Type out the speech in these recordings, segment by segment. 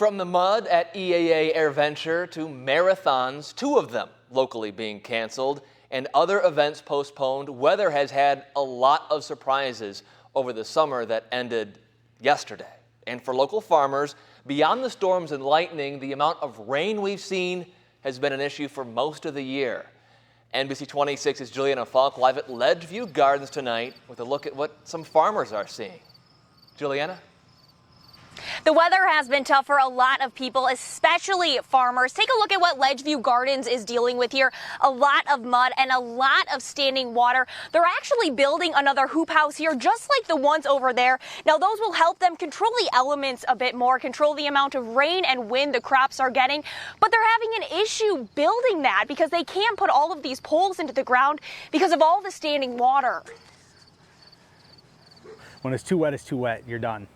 From the mud at EAA AirVenture to marathons, 2 of them locally being canceled and other events postponed, weather has had a lot of surprises over the summer that ended yesterday. And for local farmers, beyond the storms and lightning, the amount of rain we've seen has been an issue for most of the year. NBC 26's Juliana Falk live at Ledgeview Gardens tonight with a look at what some farmers are seeing. Juliana? The weather has been tough for a lot of people, especially farmers. Take a look at what Ledgeview Gardens is dealing with here. A lot of mud and a lot of standing water. They're actually building another hoop house here, just like the ones over there. Now, those will help them control the elements a bit more, control the amount of rain and wind the crops are getting. But they're having an issue building that because they can't put all of these poles into the ground because of all the standing water. When it's too wet, you're done.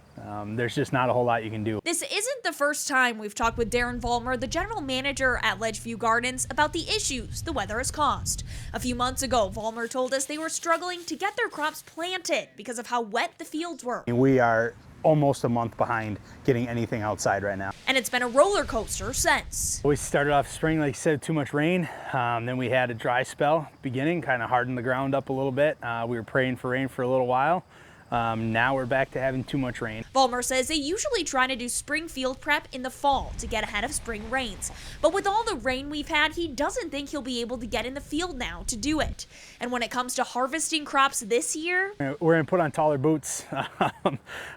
There's just not a whole lot you can do. This isn't the first time we've talked with Darren Vollmer, the general manager at Ledgeview Gardens, about the issues the weather has caused. A few months ago, Vollmer told us they were struggling to get their crops planted because of how wet the fields were. We are almost a month behind getting anything outside right now. And it's been a roller coaster since. We started off spring, like you said, too much rain. Then we had a dry spell beginning, kind of hardened the ground up a little bit. We were praying for rain for a little while. Now we're back to having too much rain. Vollmer says they usually try to do spring field prep in the fall to get ahead of spring rains. But with all the rain we've had, he doesn't think he'll be able to get in the field now to do it. And when it comes to harvesting crops this year, we're going to put on taller boots.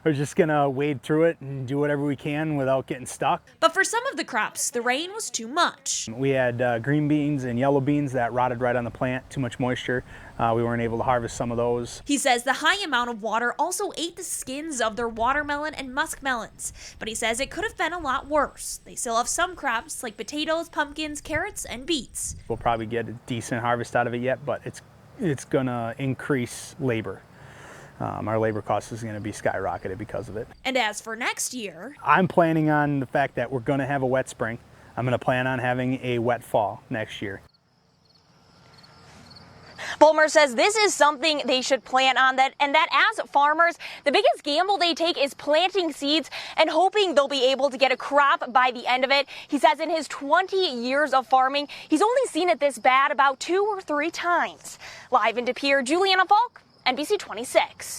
We're just going to wade through it and do whatever we can without getting stuck. But for some of the crops, the rain was too much. We had green beans and yellow beans that rotted right on the plant, too much moisture. We weren't able to harvest some of those. He says the high amount of water also ate the skins of their watermelon and muskmelons, but he says it could have been a lot worse. They still have some crops like potatoes, pumpkins, carrots, and beets. We'll probably get a decent harvest out of it yet, but it's gonna increase labor. Our labor cost is gonna be skyrocketed because of it. And as for next year, I'm planning on the fact that we're gonna have a wet spring. I'm gonna plan on having a wet fall next year. Vollmer says this is something they should plan on, and that as farmers, the biggest gamble they take is planting seeds and hoping they'll be able to get a crop by the end of it. He says in his 20 years of farming, he's only seen it this bad about 2 or 3 times. Live in De Pere, Juliana Falk, NBC 26.